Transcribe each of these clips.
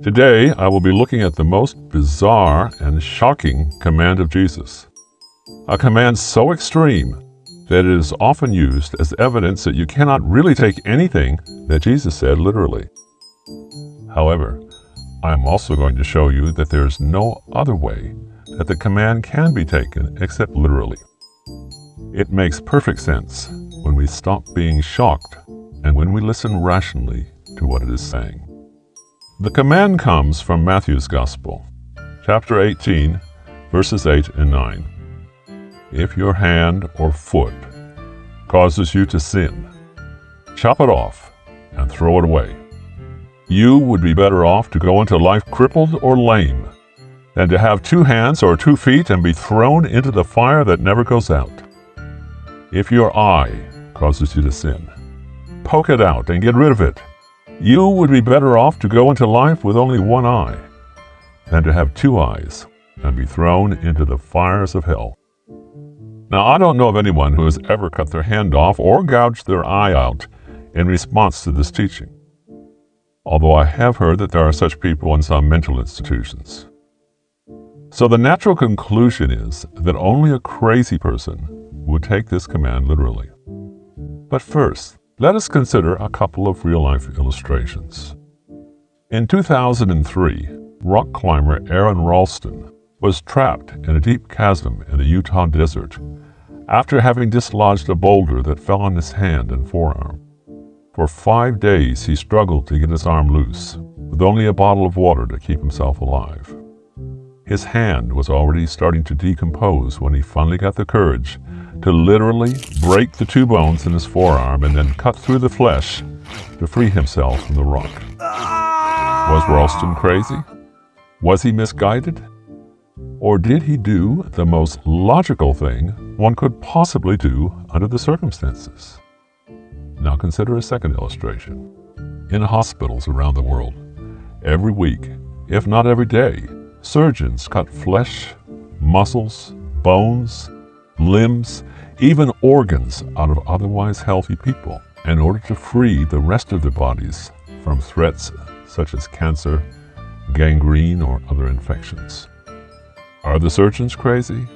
Today, I will be looking at the most bizarre and shocking command of Jesus. A command so extreme that it is often used as evidence that you cannot really take anything that Jesus said literally. However, I am also going to show you that there is no other way that the command can be taken except literally. It makes perfect sense when we stop being shocked and when we listen rationally to what it is saying. The command comes from Matthew's Gospel, chapter 18, verses 8 and 9. If your hand or foot causes you to sin, chop it off and throw it away. You would be better off to go into life crippled or lame than to have 2 hands or 2 feet and be thrown into the fire that never goes out. If your eye causes you to sin, poke it out and get rid of it. You would be better off to go into life with only 1 eye than to have 2 eyes and be thrown into the fires of hell. Now, I don't know of anyone who has ever cut their hand off or gouged their eye out in response to this teaching, although I have heard that there are such people in some mental institutions. So the natural conclusion is that only a crazy person would take this command literally. But first, let us consider a couple of real-life illustrations. In 2003, rock climber Aaron Ralston was trapped in a deep chasm in the Utah desert after having dislodged a boulder that fell on his hand and forearm. For 5 days, he struggled to get his arm loose, with only a bottle of water to keep himself alive. His hand was already starting to decompose when he finally got the courage to literally break the 2 bones in his forearm and then cut through the flesh to free himself from the rock. Was Ralston crazy? Was he misguided? Or did he do the most logical thing one could possibly do under the circumstances? Now consider a second illustration. In hospitals around the world, every week, if not every day, surgeons cut flesh, muscles, bones, limbs, even organs out of otherwise healthy people in order to free the rest of their bodies from threats such as cancer, gangrene, or other infections. Are the surgeons crazy?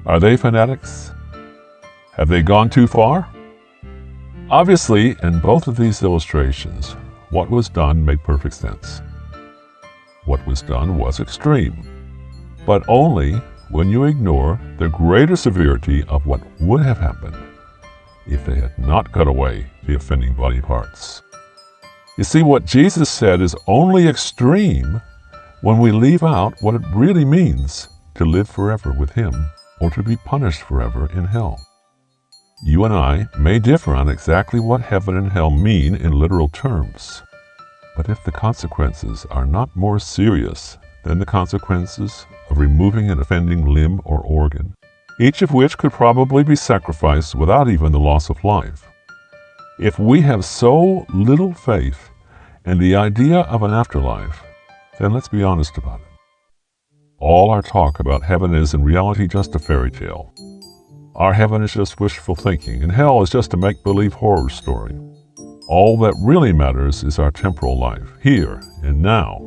Are they fanatics? Have they gone too far? Obviously, in both of these illustrations, what was done made perfect sense. What was done was extreme, but only when you ignore the greater severity of what would have happened if they had not cut away the offending body parts. You see, what Jesus said is only extreme when we leave out what it really means to live forever with Him or to be punished forever in hell. You and I may differ on exactly what heaven and hell mean in literal terms, but if the consequences are not more serious than the consequences of removing an offending limb or organ, each of which could probably be sacrificed without even the loss of life. If we have so little faith in the idea of an afterlife, then let's be honest about it. All our talk about heaven is in reality just a fairy tale. Our heaven is just wishful thinking, and hell is just a make-believe horror story. All that really matters is our temporal life, here and now.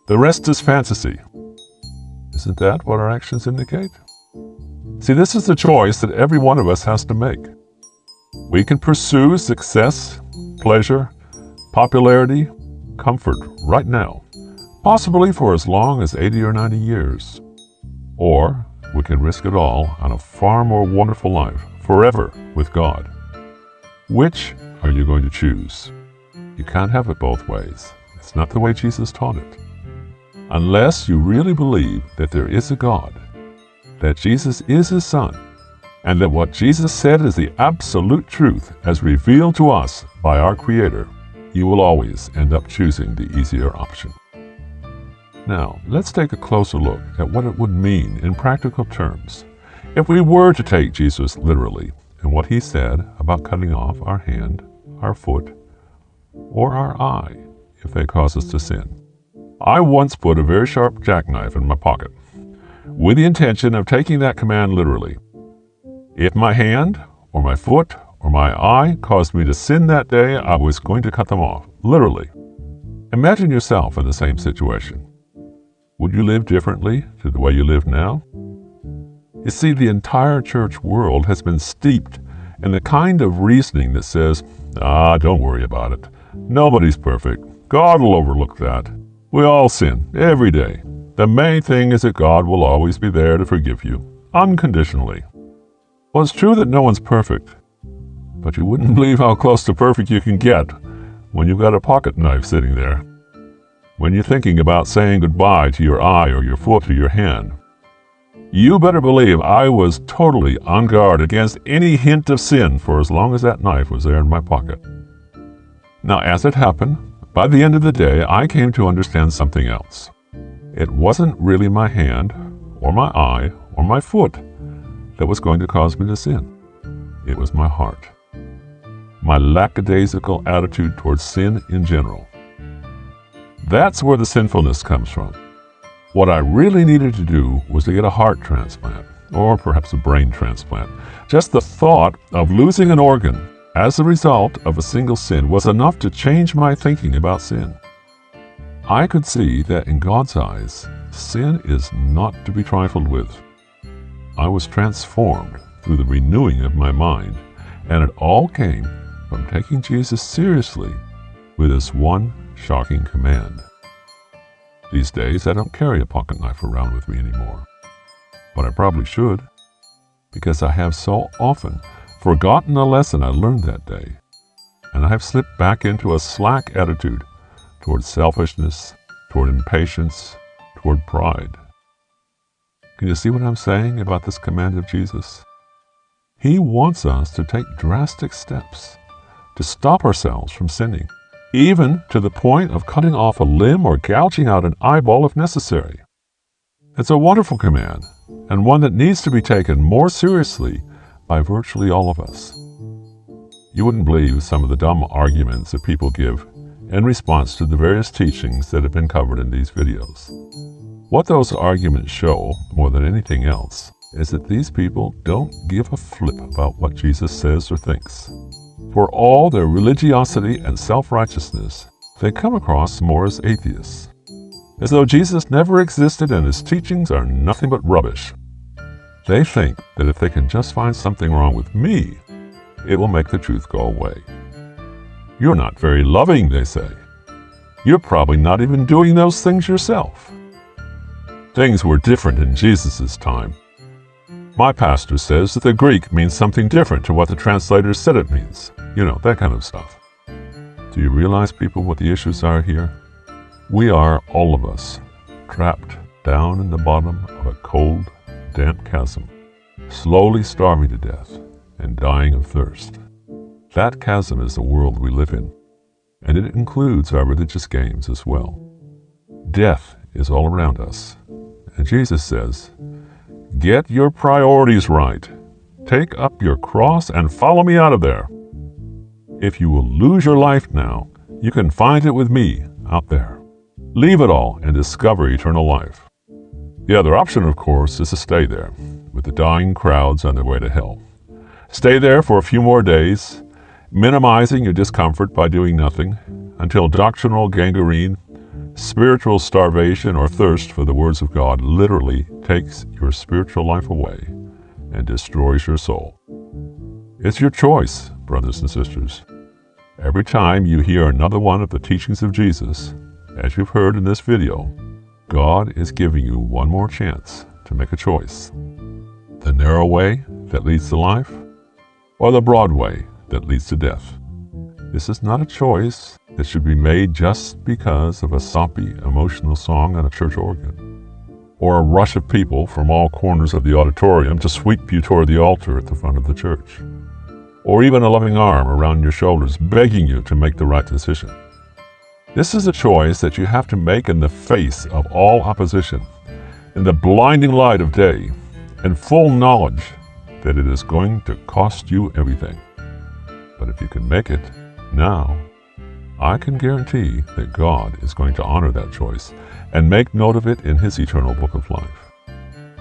The rest is fantasy. Isn't that what our actions indicate? See, this is the choice that every one of us has to make. We can pursue success, pleasure, popularity, comfort right now, possibly for as long as 80 or 90 years. Or we can risk it all on a far more wonderful life, forever with God. Which are you going to choose? You can't have it both ways. It's not the way Jesus taught it. Unless you really believe that there is a God, that Jesus is His Son, and that what Jesus said is the absolute truth as revealed to us by our Creator, you will always end up choosing the easier option. Now, let's take a closer look at what it would mean in practical terms if we were to take Jesus literally and what He said about cutting off our hand, our foot, or our eye if they cause us to sin. I once put a very sharp jackknife in my pocket with the intention of taking that command literally. If my hand or my foot or my eye caused me to sin that day, I was going to cut them off, literally. Imagine yourself in the same situation. Would you live differently to the way you live now? You see, the entire church world has been steeped in the kind of reasoning that says, don't worry about it. Nobody's perfect. God will overlook that. We all sin every day. The main thing is that God will always be there to forgive you, unconditionally. Well, it's true that no one's perfect, but you wouldn't believe how close to perfect you can get when you've got a pocket knife sitting there. When you're thinking about saying goodbye to your eye or your foot or your hand, you better believe I was totally on guard against any hint of sin for as long as that knife was there in my pocket. Now, as it happened, by the end of the day, I came to understand something else. It wasn't really my hand or my eye or my foot that was going to cause me to sin. It was my heart. My lackadaisical attitude towards sin in general. That's where the sinfulness comes from. What I really needed to do was to get a heart transplant, or perhaps a brain transplant. Just the thought of losing an organ as a result of a single sin was enough to change my thinking about sin. I could see that in God's eyes, sin is not to be trifled with. I was transformed through the renewing of my mind, and it all came from taking Jesus seriously with this one shocking command. These days, I don't carry a pocket knife around with me anymore, but I probably should, because I have so often forgotten a lesson I learned that day, and I have slipped back into a slack attitude toward selfishness, toward impatience, toward pride. Can you see what I'm saying about this command of Jesus? He wants us to take drastic steps to stop ourselves from sinning, even to the point of cutting off a limb or gouging out an eyeball if necessary. It's a wonderful command, and one that needs to be taken more seriously by virtually all of us. You wouldn't believe some of the dumb arguments that people give in response to the various teachings that have been covered in these videos. What those arguments show, more than anything else, is that these people don't give a flip about what Jesus says or thinks. For all their religiosity and self-righteousness, they come across more as atheists, as though Jesus never existed and his teachings are nothing but rubbish. They think that if they can just find something wrong with me, it will make the truth go away. You're not very loving, they say. You're probably not even doing those things yourself. Things were different in Jesus' time. My pastor says that the Greek means something different to what the translators said it means. You know, that kind of stuff. Do you realize, people, what the issues are here? We are, all of us, trapped down in the bottom of a cold, damp chasm, slowly starving to death and dying of thirst. That chasm is the world we live in, and it includes our religious games as well. Death is all around us, and Jesus says, "Get your priorities right. Take up your cross and follow me out of there. If you will lose your life now, you can find it with me out there. Leave it all and discover eternal life." The other option, of course, is to stay there, with the dying crowds on their way to hell. Stay there for a few more days, minimizing your discomfort by doing nothing, until doctrinal gangrene, spiritual starvation, or thirst for the words of God literally takes your spiritual life away and destroys your soul. It's your choice, brothers and sisters. Every time you hear another one of the teachings of Jesus, as you've heard in this video, God is giving you one more chance to make a choice. The narrow way that leads to life, or the broad way that leads to death. This is not a choice that should be made just because of a soppy, emotional song on a church organ, or a rush of people from all corners of the auditorium to sweep you toward the altar at the front of the church, or even a loving arm around your shoulders begging you to make the right decision. This is a choice that you have to make in the face of all opposition, in the blinding light of day, in full knowledge that it is going to cost you everything. But if you can make it now, I can guarantee that God is going to honor that choice and make note of it in his eternal book of life.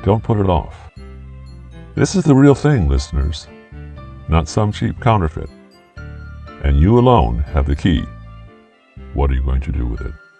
Don't put it off. This is the real thing, listeners, not some cheap counterfeit. And you alone have the key. What are you going to do with it?